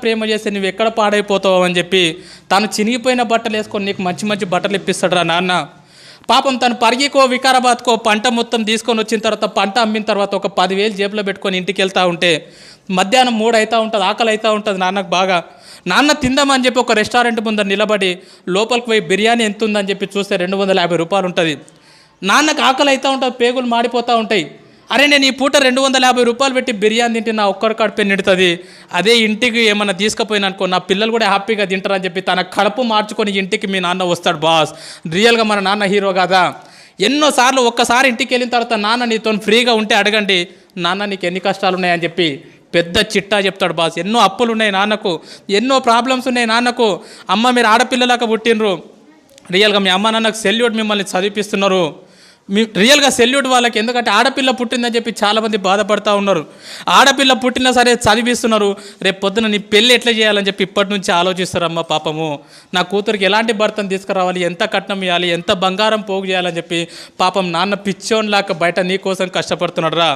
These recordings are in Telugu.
ప్రేమ చేస్తే నువ్వు ఎక్కడ పాడైపోతావు అని చెప్పి తను చినిగిపోయిన బట్టలు వేసుకొని నీకు మంచి మంచి బట్టలు ఇప్పిస్తాడురా నాన్న. పాపం తను పరిగికో వికారాబాద్కో పంట మొత్తం తీసుకొని వచ్చిన తర్వాత పంట అమ్మిన తర్వాత ఒక 10,000 జేబులో పెట్టుకొని ఇంటికి వెళ్తూ ఉంటే మధ్యాహ్నం 3 అవుతూ ఉంటుంది, ఆకలి అవుతూ ఉంటుంది నాన్నకు బాగా. నాన్న తిందామని చెప్పి ఒక రెస్టారెంట్ ముందర నిలబడి లోపలికి పోయి బిర్యానీ ఎంత ఉందని చెప్పి చూస్తే 250 రూపాయలు ఉంటుంది. నాన్నకు ఆకలి అవుతూ ఉంటుంది, పేగులు మాడిపోతూ ఉంటాయి. అరే నేను ఈ పూట 250 రూపాయలు పెట్టి బిర్యానీ తింటే నా ఒక్కరి కడుపు నిండుతుంది, అదే ఇంటికి ఏమన్నా తీసుకుపోయినా అనుకో నా పిల్లలు కూడా హ్యాపీగా తింటారని చెప్పి తన కడుపు మార్చుకొని ఇంటికి మీ నాన్న వస్తాడు బాస్. రియల్గా మన నాన్న హీరో కదా. ఎన్నోసార్లు ఒక్కసారి ఇంటికి వెళ్ళిన తర్వాత నాన్న నీతో ఫ్రీగా ఉంటే అడగండి, నాన్న నీకు ఎన్ని కష్టాలు ఉన్నాయని చెప్పి పెద్ద చిట్టా చెప్తాడు బాస్. ఎన్నో అప్పులు ఉన్నాయి నాన్నకు, ఎన్నో ప్రాబ్లమ్స్ ఉన్నాయి నాన్నకు. అమ్మ మీరు ఆడపిల్లలాగా పుట్టినరు, రియల్గా మీ అమ్మ నాన్నకు సెల్యూట్, మిమ్మల్ని చదివిపిస్తున్నారు. రియల్గా సెల్యూట్ వాళ్ళకి. ఎందుకంటే ఆడపిల్ల పుట్టిందని చెప్పి చాలామంది బాధపడుతూ ఉన్నారు. ఆడపిల్ల పుట్టినా సరే చదివిస్తున్నారు, రేపు పొద్దున నీ పెళ్ళి ఎట్లా చేయాలని చెప్పి ఇప్పటి నుంచి ఆలోచిస్తారమ్మ. పాపము నా కూతురికి ఎలాంటి భర్తను తీసుకురావాలి, ఎంత కట్నం ఇవ్వాలి, ఎంత బంగారం పోగు చేయాలని చెప్పి పాపం నాన్న పిచ్చోన్లాగా బయట నీ కోసం కష్టపడుతున్నాడు రా.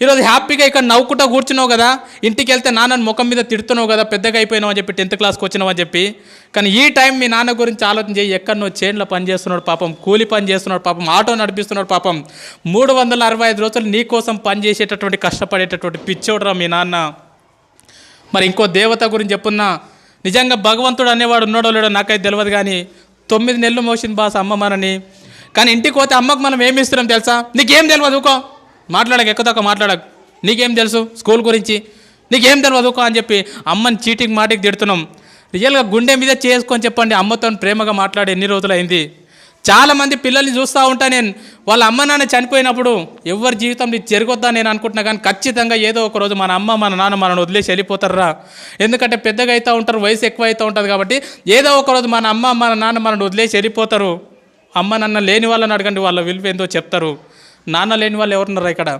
ఈరోజు హ్యాపీగా ఇక్కడ నవ్వుకుంటూ కూర్చున్నావు కదా, ఇంటికి వెళ్తే నాన్నని ముఖం మీద తిడుతున్నావు కదా, పెద్దగా అయిపోయినావు అని చెప్పి 10th క్లాస్కి వచ్చినావు అని చెప్పి. కానీ ఈ టైం మీ నాన్న గురించి ఆలోచన చేయి. ఎక్కడనో చేన్లో పని చేస్తున్నాడు పాపం, కూలి పని చేస్తున్నాడు పాపం, ఆటో నడిపిస్తున్నాడు పాపం. 365 రోజులు నీ కోసం పని చేసేటటువంటి కష్టపడేటటువంటి పిచ్చోడురా మీ నాన్న. మరి ఇంకో దేవత గురించి చెప్పున్నా, నిజంగా భగవంతుడు అనేవాడు ఉన్నాడో లేడో నాకైతే తెలియదు, కానీ 9 నెలలు మోసింది బాస్ అమ్మ మనని. కానీ ఇంటికి పోతే అమ్మకు మనం ఏమి ఇస్తున్నాం తెలుసా? నీకేం తెలియదు ఊకో, మాట్లాడక ఎక్కువ మాట్లాడక, నీకేం తెలుసు స్కూల్ గురించి, నీకేం తెలియదు ఊకో అని చెప్పి అమ్మని చీటికి మాటికి తిడుతున్నాం. రియల్గా గుండె మీద చేసుకొని చెప్పండి, అమ్మతో ప్రేమగా మాట్లాడి ఎన్ని రోజులు అయింది. చాలామంది పిల్లల్ని చూస్తూ ఉంటా నేను, వాళ్ళ అమ్మ నాన్న చనిపోయినప్పుడు ఎవరి జీవితం ఇది జరగొద్దా నేను అనుకుంటున్నా, కానీ ఖచ్చితంగా ఏదో ఒక రోజు మన అమ్మ మన నాన్న మనల్ని వదిలేసి వెళ్ళిపోతారా. ఎందుకంటే పెద్దగా అవుతూ ఉంటారు, వయసు ఎక్కువ అవుతూ ఉంటుంది కాబట్టి ఏదో ఒక రోజు మన అమ్మ మన నాన్న మనల్ని వదిలేసి వెళ్ళిపోతారు. అమ్మ నాన్న లేని వాళ్ళని అడగండి, వాళ్ళ విలువ ఏందో చెప్తారు. నాన్న లేని వాళ్ళు ఎవరున్నారా ఇక్కడ,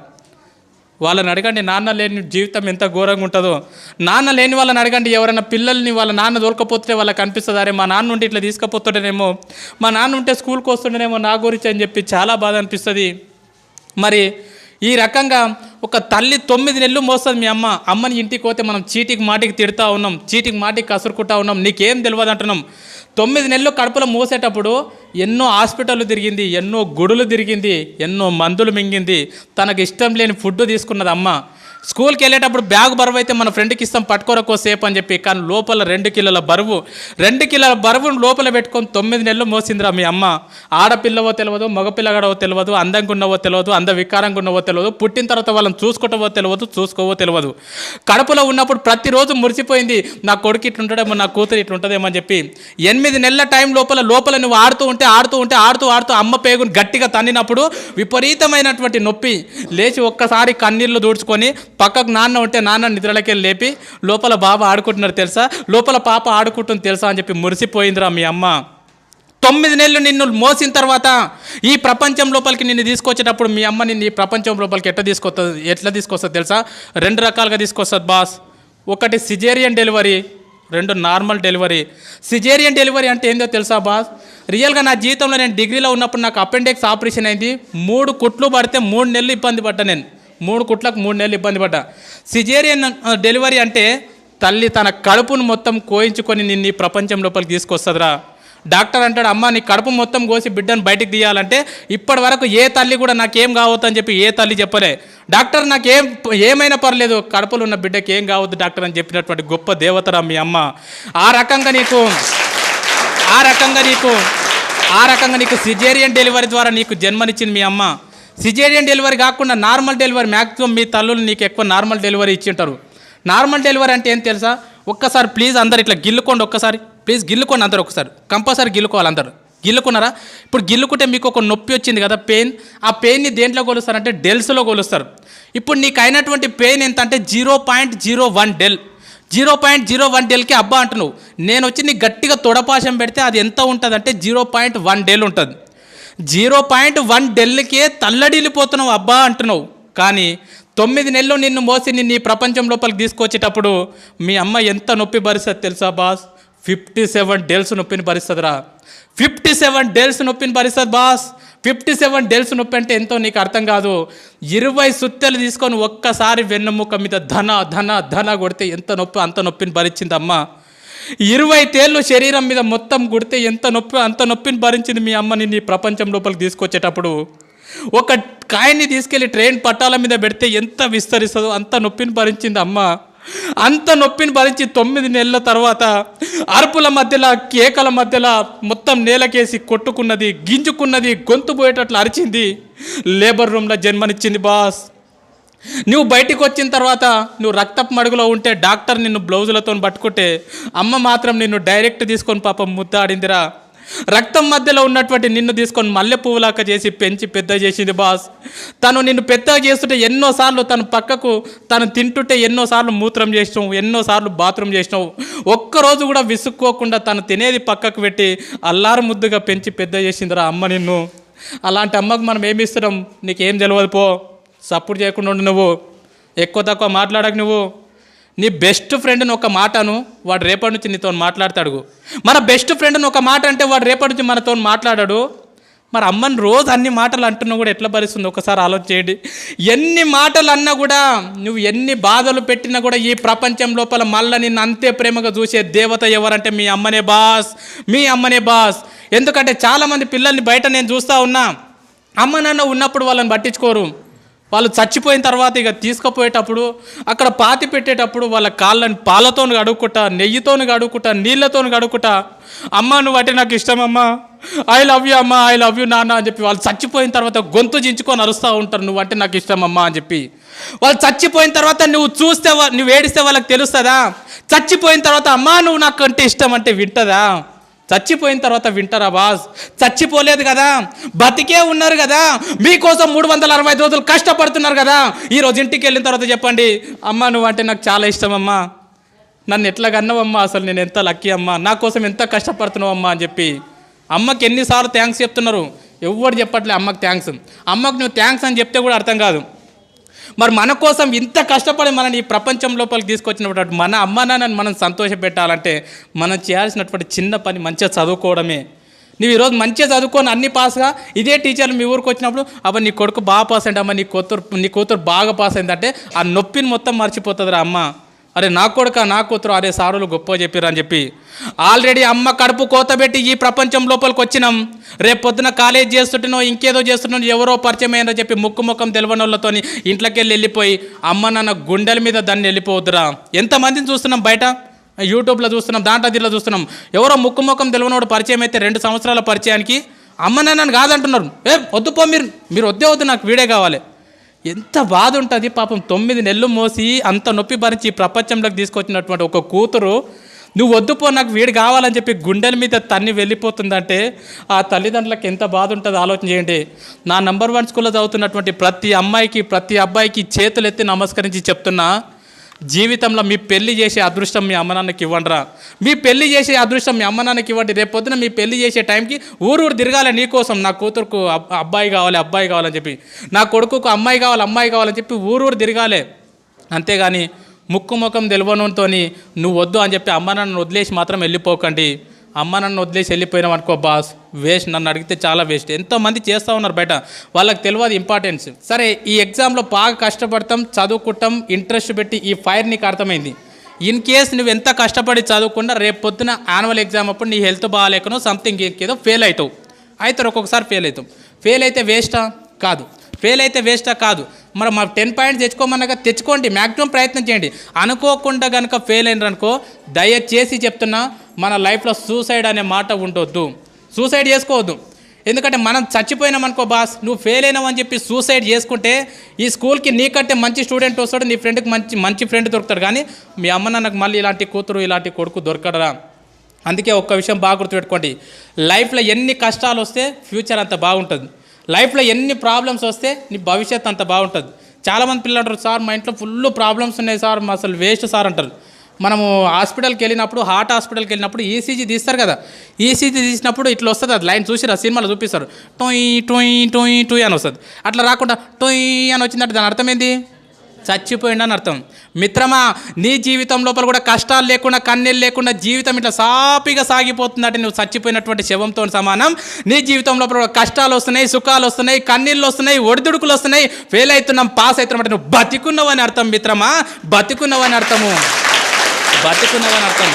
వాళ్ళని అడగండి నాన్న లేని జీవితం ఎంత ఘోరంగా ఉంటుందో. నాన్న లేని వాళ్ళని అడగండి, ఎవరైనా పిల్లల్ని వాళ్ళ నాన్న దొరకపోతే వాళ్ళకి అనిపిస్తుంది, అరే మా నాన్న ఉంటే ఇట్లా తీసుకుపోతుండేనేమో, మా నాన్న ఉంటే స్కూల్కి వస్తుండేనేమో నా గురించి అని చెప్పి చాలా బాధ అనిపిస్తుంది. మరి ఈ రకంగా ఒక తల్లి 9 నెలలు మోస్తుంది మీ అమ్మ. అమ్మని ఇంటికి పోతే మనం చీటికి మాటికి తిడుతూ ఉన్నాం, చీటికి మాటికి కసురుకుంటా ఉన్నాం, నీకేం తెలియదు అంటున్నాం. 9 నెలలు కడుపులో మోసేటప్పుడు ఎన్నో హాస్పిటళ్ళు తిరిగింది, ఎన్నో గుడులు తిరిగింది, ఎన్నో మందులు మింగింది, తనకు ఇష్టం లేని ఫుడ్ తీసుకున్నది అమ్మ. స్కూల్కి వెళ్ళేటప్పుడు బ్యాగ్ బరువు అయితే మన ఫ్రెండ్కి ఇస్తాం పట్టుకోరకో సేపు అని చెప్పి, కానీ లోపల 2 కిలోల బరువు లోపల పెట్టుకొని 9 నెలలు మోసిందిరా మీ అమ్మ. ఆడపిల్లవో తెలియదు, మగపిల్లగాడవో తెలియదు, అందంగా ఉన్నవో తెలియదు, వికారంగా ఉన్నవో తెలియదు, పుట్టిన తర్వాత వాళ్ళని చూసుకుంటావో తెలియదు, చూసుకోవో తెలియదు. కడుపులో ఉన్నప్పుడు ప్రతిరోజు మురిసిపోయింది, నా కొడుకు ఇట్లుంటాడేమో, నా కూతురు ఇట్లుంటుందేమో అని చెప్పి. 8 నెలల టైం లోపల నువ్వు ఆడుతూ ఉంటే అమ్మ పేగును గట్టిగా తన్నినప్పుడు విపరీతమైనటువంటి నొప్పి. లేచి ఒక్కసారి కన్నీళ్ళు దూడ్చుకొని పక్కకు నాన్న ఉంటే నాన్న నిద్రలకెళ్ళి లేపి లోపల బాబా ఆడుకుంటున్నారు తెలుసా, లోపల పాప ఆడుకుంటుంది తెలుసా అని చెప్పి మురిసిపోయిందిరా మీ అమ్మ. 9 నెలలు నిన్ను మోసిన తర్వాత ఈ ప్రపంచం లోపలికి నిన్ను తీసుకొచ్చేటప్పుడు మీ అమ్మ నిన్ను ఈ ప్రపంచం లోపలికి ఎట్లా తీసుకొస్తుంది తెలుసా? 2 రకాలుగా తీసుకొస్తుంది బాస్. ఒకటి caesarean delivery, 2 normal delivery. Caesarean delivery అంటే ఏందో తెలుసా బాస్? రియల్గా నా జీవితంలో నేను డిగ్రీలో ఉన్నప్పుడు నాకు అపెండిక్స్ ఆపరేషన్ అయింది. 3 కుట్లు పడితే 3 నెలలు ఇబ్బంది పడ్డా నేను. 3 కుట్లకు 3 నెలలు ఇబ్బంది పడ్డా. సిజేరియన్ డెలివరీ అంటే తల్లి తన కడుపును మొత్తం కోయించుకొని నిన్ను ఈ ప్రపంచం లోపలికి తీసుకొస్తుందిరా. డాక్టర్ అంటాడు, అమ్మ నీ కడుపు మొత్తం కోసి బిడ్డను బయటికి తీయాలంటే ఇప్పటి వరకు ఏ తల్లి కూడా నాకేం కావద్దు అని చెప్పి ఏ తల్లి చెప్పలే. డాక్టర్ ఏమైనా పర్లేదు, కడుపులో ఉన్న బిడ్డకి ఏం కావద్దు డాక్టర్ అని చెప్పినటువంటి గొప్ప దేవతరా మీ అమ్మ. ఆ రకంగా నీకు సిజేరియన్ డెలివరీ ద్వారా నీకు జన్మనిచ్చింది మీ అమ్మ. సిజేరియన్ డెలివరీ కాకుండా నార్మల్ డెలివరీ, మ్యాక్సిమం మీ తల్లులు నీకు ఎక్కువ నార్మల్ డెలివరీ ఇచ్చింటారు. నార్మల్ డెలివరీ అంటే ఏం తెలుసా? ఒక్కసారి ప్లీజ్ అందరు ఇట్లా గిల్లుకోండి, ఒక్కసారి ప్లీజ్ గిల్లుకోండి అందరు, ఒకసారి కంపల్సరీ గిల్లుకోవాలి అందరు. గిల్లుకున్నారా? ఇప్పుడు గిల్లుకుంటే మీకు ఒక నొప్పి వచ్చింది కదా, పెయిన్. ఆ పెయిన్ని దేంట్లో కొలుస్తారంటే డెల్స్లో కొలుస్తారు. ఇప్పుడు నీకు అయినటువంటి పెయిన్ ఎంత అంటే 0.01 డెల్. 0.01 డెల్కి అబ్బా అంటున్నావు. నేను వచ్చి నీకు గట్టిగా తొడపాశం పెడితే అది ఎంత ఉంటుంది అంటే 0.1 డెల్ ఉంటుంది. 0.1 డెల్కే తల్లడిల్లిపోతున్నావు అబ్బా అంటున్నావు. కానీ 9 నెలలు నిన్ను మోసి నిన్ను ఈ ప్రపంచం లోపలికి తీసుకొచ్చేటప్పుడు మీ అమ్మ ఎంత నొప్పి భరిస్తుంది తెలుసా బాస్? 57 డేల్స్ నొప్పిని భరిస్తుందిరా. 57 డేల్స్ నొప్పిని భరిస్తుంది బాస్. 57 డేల్స్ నొప్పి అంటే ఎంతో నీకు అర్థం కాదు. 20 సుత్తెలు తీసుకొని ఒక్కసారి వెన్నెముక మీద ధన ధన ధన కొడితే ఎంత నొప్పి, అంత నొప్పిని భరించింది అమ్మ. 20 తేళ్ళు శరీరం మీద మొత్తం కొడితే ఎంత నొప్పి, అంత నొప్పిని భరించింది మీ అమ్మని నీ ప్రపంచం లోపలికి తీసుకొచ్చేటప్పుడు. ఒక కాయన్ని తీసుకెళ్ళి ట్రైన్ పట్టాల మీద పెడితే ఎంత విస్తరిస్తుందో అంత నొప్పిని భరించింది అమ్మ. అంత నొప్పిని భరించి 9 నెలల తర్వాత అరుపుల మధ్యలో, కేకల మధ్యలో మొత్తం నేలకేసి కొట్టుకున్నది, గింజుకున్నది, గొంతు పోయేటట్లు అరిచింది. లేబర్ రూమ్లో జన్మనిచ్చింది బాస్. నువ్వు బయటికి వచ్చిన తర్వాత నువ్వు రక్తపు మడుగులో ఉంటే డాక్టర్ నిన్ను బ్లౌజులతో పట్టుకుంటే అమ్మ మాత్రం నిన్ను డైరెక్ట్ తీసుకొని పాపం ముద్దాడిందిరా. రక్తం మధ్యలో ఉన్నటువంటి నిన్ను తీసుకొని మల్లె పువ్వులాక చేసి పెంచి పెద్ద చేసింది బాస్. తను నిన్ను పెద్దగా చేస్తుంటే ఎన్నోసార్లు తను పక్కకు తను తింటుంటే ఎన్నోసార్లు మూత్రం చేసినావు, ఎన్నోసార్లు బాత్రూమ్ చేసినావు. ఒక్కరోజు కూడా విసుక్కోకుండా తను తినేది పక్కకు పెట్టి అల్లారు ముద్దుగా పెంచి పెద్ద చేసిందిరా అమ్మ నిన్ను. అలాంటి అమ్మకు మనం ఏమి ఇస్తున్నాం? నీకేం తెలియదు పో. సపోర్ట్ చేయకుండా ఉండు. నువ్వు ఎక్కువ తక్కువ మాట్లాడకు. నువ్వు నీ బెస్ట్ ఫ్రెండ్ని ఒక మాటను వాడు రేపటి నుంచి నీతో మాట్లాడతాడు. మన బెస్ట్ ఫ్రెండ్ని ఒక మాట అంటే వాడు రేపటి నుంచి మనతో మాట్లాడాడు. మరి అమ్మని రోజు అన్ని మాటలు అంటున్నా కూడా ఎట్లా భరిస్తుంది ఒకసారి ఆలోచన చేయండి. ఎన్ని మాటలు అన్నా కూడా, నువ్వు ఎన్ని బాధలు పెట్టినా కూడా ఈ ప్రపంచం లోపల మళ్ళీ నిన్ను అంతే ప్రేమగా చూసే దేవత ఎవరంటే మీ అమ్మనే బాస్, మీ అమ్మనే బాస్. ఎందుకంటే చాలామంది పిల్లల్ని బయట నేను చూస్తూ ఉన్నా, అమ్మ నాన్న ఉన్నప్పుడు వాళ్ళని పట్టించుకోరు. వాళ్ళు చచ్చిపోయిన తర్వాత ఇక తీసుకుపోయేటప్పుడు అక్కడ పాతి పెట్టేటప్పుడు వాళ్ళ కాళ్ళని పాలతో కడుక్కుంటా, నెయ్యితో కడుక్కుంటా, నీళ్ళతో కడుక్కుంటా, అమ్మ నువ్వు అంటే నాకు ఇష్టం అమ్మ, ఐ లవ్ యూ అమ్మ, ఐ లవ్ యూ నాన్న అని చెప్పి వాళ్ళు చచ్చిపోయిన తర్వాత గొంతు చించుకొని అరుస్తూ ఉంటారు, నువ్వు అంటే నాకు ఇష్టం అమ్మ అని చెప్పి. వాళ్ళు చచ్చిపోయిన తర్వాత నువ్వు చూస్తే, నువ్వు ఏడిస్తే వాళ్ళకి తెలుస్తుందా? చచ్చిపోయిన తర్వాత అమ్మ నువ్వు నాకు అంటే ఇష్టం అంటే వింటదా? చచ్చిపోయిన తర్వాత వింటారా బాస్? చచ్చిపోలేదు కదా, బతికే ఉన్నారు కదా, మీకోసం 365 రోజులు కష్టపడుతున్నారు కదా. ఈరోజు ఇంటికి వెళ్ళిన తర్వాత చెప్పండి, అమ్మ నువ్వు అంటే నాకు చాలా ఇష్టం అమ్మా, నన్ను ఎట్లా కన్నావమ్మా, అసలు నేను ఎంత లక్కీ అమ్మా, నా కోసం ఎంత కష్టపడుతున్నావు అమ్మా అని చెప్పి. అమ్మకి ఎన్నిసార్లు థ్యాంక్స్ చెప్తున్నారు, ఎవరు చెప్పట్లే అమ్మకి థ్యాంక్స్. అమ్మకు నువ్వు థ్యాంక్స్ అని చెప్తే కూడా అర్థం కాదు. మరి మన కోసం ఇంత కష్టపడి మనని ఈ ప్రపంచం లోపలికి తీసుకొచ్చినటువంటి మన అమ్మ నాన్నని మనం సంతోషపెట్టాలంటే మనం చేయాల్సినటువంటి చిన్న పని మంచిగా చదువుకోవడమే. నువ్వు ఈరోజు మంచిగా చదువుకొని అన్ని పాస్గా ఇదే టీచర్లు మీ ఊరికి వచ్చినప్పుడు అబ్బా నీ కొడుకు బాగా పాస్ అయింది అమ్మ, నీ కూతురు బాగా పాస్ అయిందంటే ఆ నొప్పిని మొత్తం మర్చిపోతుందిరా అమ్మ. అరే నా కొడుక నా కూతురు, అరే సారులు గొప్ప చెప్పారు అని చెప్పి. ఆల్రెడీ అమ్మ కడుపు కోతబెట్టి ఈ ప్రపంచం లోపలికి వచ్చినాం. రేపు పొద్దున కాలేజ్ చేస్తుంటేనో ఇంకేదో చేస్తుంటేనో ఎవరో పరిచయం అయ్యారని చెప్పి ముఖం తెలియని వాళ్ళతో ఇంట్లోకి వెళ్ళిపోయి అమ్మ నాన్న గుండెల మీద దాన్ని వెళ్ళిపోవద్దురా. ఎంతమందిని చూస్తున్నాం బయట, యూట్యూబ్లో చూస్తున్నాం, దాంట్లో దీంట్లో చూస్తున్నాం. ఎవరో ముఖం తెలియనోడు పరిచయం అయితే 2 సంవత్సరాల పరిచయానికి అమ్మ నాన్నని కాదంటున్నారు. వద్దుపో, మీరు వద్దు, నాకు వీడే కావాలి. ఎంత బాధ ఉంటుంది పాపం. 9 నెలలు మోసి అంత నొప్పి భరించి ఈ ప్రపంచంలోకి తీసుకొచ్చినటువంటి ఒక కూతురు నువ్వు వద్దుపో నాకు వీడు కావాలని చెప్పి గుండెల మీద తన్ని వెళ్ళిపోతుందంటే ఆ తల్లిదండ్రులకు ఎంత బాధ ఉంటుందో ఆలోచన చేయండి. నా నంబర్ 1 స్కూల్లో చదువుతున్నటువంటి ప్రతి అమ్మాయికి ప్రతి అబ్బాయికి చేతులు ఎత్తి నమస్కరించి చెప్తున్నా, జీవితంలో మీ పెళ్లి చేసే అదృష్టం మీ అమ్మ నాన్నకి ఇవ్వండిరా. మీ పెళ్లి చేసే అదృష్టం మీ అమ్మ నాన్నకి ఇవ్వండి. రేపు పొద్దున మీ పెళ్లి చేసే టైంకి ఊరు తిరగాలి నీకోసం, నా కూతురుకు అబ్బాయి కావాలని చెప్పి, నా కొడుకుకు అమ్మాయి కావాలని చెప్పి ఊరు తిరగాలి. అంతేగాని ముఖం తెలియనుతో నువ్వు వద్దు అని చెప్పి అమ్మ నాన్నను వదిలేసి మాత్రం వెళ్ళిపోకండి. అమ్మ నన్ను వదిలేసి వెళ్ళిపోయినాం అనుకో బాస్, వేస్ట్. నన్ను అడిగితే చాలా వేస్ట్. ఎంతోమంది చేస్తూ ఉన్నారు బయట, వాళ్ళకి తెలియదు ఇంపార్టెన్స్. సరే ఈ ఎగ్జామ్లో బాగా కష్టపడతాం, చదువుకుంటాం, ఇంట్రెస్ట్ పెట్టి ఈ ఫైర్ నీకు అర్థమైంది. ఇన్ కేస్ నువ్వు ఎంత కష్టపడి చదువుకున్నా రేపు పొద్దున యాన్యువల్ ఎగ్జామ్ అప్పుడు నీ హెల్త్ బాగాలేకనో సంథింగ్ ఏదో ఫెయిల్ అవుతావు. ఒక్కొక్కసారి ఫెయిల్ అవుతాం. ఫెయిల్ అయితే వేస్టా? కాదు. మరి మా 10 పాయింట్స్ తెచ్చుకోమన్నాక తెచ్చుకోండి, మ్యాక్సిమం ప్రయత్నం చేయండి. అనుకోకుండా కనుక ఫెయిల్ అయినారనుకో, దయచేసి చెప్తున్నా, మన లైఫ్లో సూసైడ్ అనే మాట ఉండొద్దు. సూసైడ్ చేసుకోవద్దు. ఎందుకంటే మనం చచ్చిపోయినాం అనుకో బాస్, నువ్వు ఫెయిల్ అయినావు అని చెప్పి సూసైడ్ చేసుకుంటే ఈ స్కూల్కి నీకంటే మంచి స్టూడెంట్ వస్తాడు, నీ ఫ్రెండ్కి మంచి ఫ్రెండ్ దొరుకుతాడు, కానీ మీ అమ్మ నాన్నకు మళ్ళీ ఇలాంటి కూతురు ఇలాంటి కొడుకు దొరకడరా. అందుకే ఒక్క విషయం బాగా గుర్తుపెట్టుకోండి, లైఫ్లో ఎన్ని కష్టాలు వస్తే ఫ్యూచర్ అంత బాగుంటుంది, లైఫ్లో ఎన్ని ప్రాబ్లమ్స్ వస్తే నీ భవిష్యత్ అంత బాగుంటుంది. చాలామంది పిల్లలు అంటారు, సార్ మా ఇంట్లో ఫుల్ ప్రాబ్లమ్స్ ఉన్నాయి సార్, అసలు వేస్ట్ సార్ అంటారు. మనము హాస్పిటల్కి వెళ్ళినప్పుడు, హార్ట్ హాస్పిటల్కి వెళ్ళినప్పుడు ఈసీజీ తీస్తారు కదా, ఈసీజీ తీసినప్పుడు ఇట్లా వస్తుంది, అది లైన్ చూసిరా, సినిమాలో చూపిస్తారు, టొయ్ టొయ్ టొయ్ టొయ్ అని వస్తుంది. అట్లా రాకుండా టొయ్ అని వచ్చిందంటే దాని అర్థం ఏంది? చచ్చిపోయిండని అర్థం. మిత్రమా, నీ జీవితం లోపల కూడా కష్టాలు లేకుండా కన్నీళ్ళు లేకుండా జీవితం ఇట్లా సాపిగా సాగిపోతుందంటే నువ్వు చచ్చిపోయినటువంటి శవంతో సమానం. నీ జీవితం లోపల కూడా కష్టాలు వస్తున్నాయి, సుఖాలు వస్తున్నాయి, కన్నీళ్ళు వస్తున్నాయి, ఒడిదుడుకులు వస్తున్నాయి, ఫెయిల్ అవుతున్నాం, పాస్ అవుతున్నాం అంటే నువ్వు బతికున్నావని అర్థం మిత్రమా, బతికున్నావని అర్థము, బతికున్నావని అర్థం.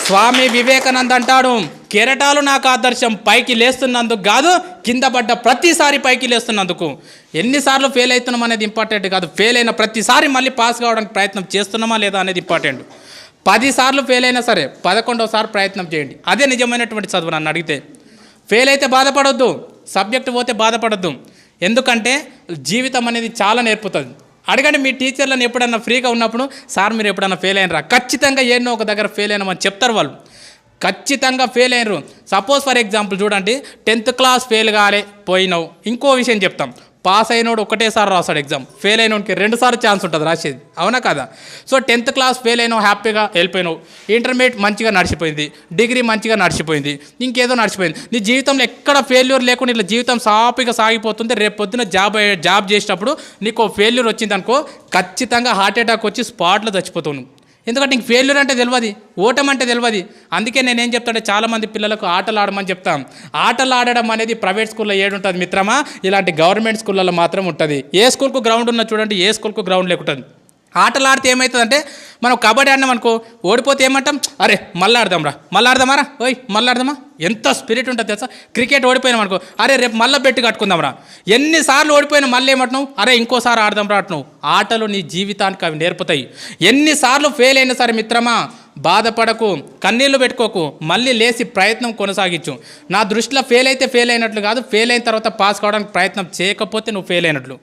స్వామి వివేకానంద అంటాడు, కెరటాలు నాకు ఆదర్శం, పైకి లేస్తున్నందుకు కాదు, కింద పడ్డ ప్రతిసారి పైకి లేస్తున్నందుకు. ఎన్నిసార్లు ఫెయిల్ అవుతున్నాం అనేది ఇంపార్టెంట్ కాదు, ఫెయిల్ అయిన ప్రతిసారి మళ్ళీ పాస్ కావడానికి ప్రయత్నం చేస్తున్నామా లేదా అనేది ఇంపార్టెంట్. 10 సార్లు ఫెయిల్ అయినా సరే 11వసారి ప్రయత్నం చేయండి, అదే నిజమైనటువంటి చదువు. నన్ను అడిగితే ఫెయిల్ అయితే బాధపడొద్దు, సబ్జెక్ట్ పోతే బాధపడొద్దు, ఎందుకంటే జీవితం అనేది చాలా నేర్పుతుంది. అడగండి మీ టీచర్లను, ఎప్పుడన్నా ఫ్రీగా ఉన్నప్పుడు, సార్ మీరు ఎప్పుడన్నా ఫెయిల్ అయినరా? ఖచ్చితంగా ఏన్నో ఒక దగ్గర ఫెయిల్ అయినామని చెప్తారు వాళ్ళు, ఖచ్చితంగా ఫెయిల్ అయినరు. సపోజ్ ఫర్ ఎగ్జాంపుల్ చూడండి, 10th క్లాస్ ఫెయిల్ కాలే పోయినావు, ఇంకో విషయం చెప్తాం, పాస్ అయినోడు ఒకటేసారి రాస్తాడు ఎగ్జామ్, ఫెయిల్ అయినోడికి 2 సార్లు ఛాన్స్ ఉంటుంది రాసేది, అవునా కదా? సో 10th క్లాస్ ఫెయిల్ అయినావు, హ్యాపీగా వెళ్ళిపోయినావు, ఇంటర్మీడియట్ మంచిగా నడిచిపోయింది, డిగ్రీ మంచిగా నడిచిపోయింది, ఇంకేదో నడిచిపోయింది, నీ జీవితంలో ఎక్కడ ఫెయిల్యూర్ లేకుండా ఇట్లా జీవితం సాఫీగా సాగిపోతుంది. రేపు పొద్దున జాబ్ చేసేటప్పుడు నీకు ఫెయిల్యూర్ వచ్చింది అనుకో, ఖచ్చితంగా హార్ట్ అటాక్ వచ్చి స్పాట్లో చచ్చిపోతావు. ఎందుకంటే నీకు ఫెయిల్యూర్ అంటే తెలియదు, ఓటమి అంటే తెలియదు. అందుకే నేనేం చెప్తానంటే చాలామంది పిల్లలకు ఆటలు ఆడమని చెప్తాం. ఆటలు ఆడడం అనేది ప్రైవేట్ స్కూల్లో ఏడుంటుంది మిత్రమా, ఇలాంటి గవర్నమెంట్ స్కూళ్ళలో మాత్రం ఉంటుంది. ఏ స్కూల్కు గ్రౌండ్ ఉన్నా చూడండి, ఏ స్కూల్కు గ్రౌండ్ లేకుంటుంది. ఆటలు ఆడితే ఏమవుతుందంటే, మనం కబడ్డీ ఆడినాం అనుకో, ఓడిపోతే ఏమంటాం, అరే మళ్ళీ ఆడదాంరా, మళ్ళీ ఆడదామారా, ఓయ్ మళ్ళీ ఆడదామా, ఎంత స్పిరిట్ ఉంటుంది తెలుసా. క్రికెట్ ఓడిపోయినాం అనుకో, అరే రేపు మళ్ళీ బెట్టు కట్టుకుందాంరా, ఎన్నిసార్లు ఓడిపోయినా మళ్ళీ ఏమంటున్నావు, అరే ఇంకోసారి ఆడదాంరా అంటున్నావు. ఆటలు నీ జీవితానికి అవి నేర్పుతాయి. ఎన్నిసార్లు ఫెయిల్ అయినా సరే మిత్రమా, బాధపడకు, కన్నీళ్లు పెట్టుకోకు, మళ్ళీ లేచి ప్రయత్నం కొనసాగించు. నా దృష్టిలో ఫెయిల్ అయితే ఫెయిల్ అయినట్లు కాదు, ఫెయిల్ అయిన తర్వాత పాస్ కావడానికి ప్రయత్నం చేయకపోతే నువ్వు ఫెయిల్ అయినట్లు.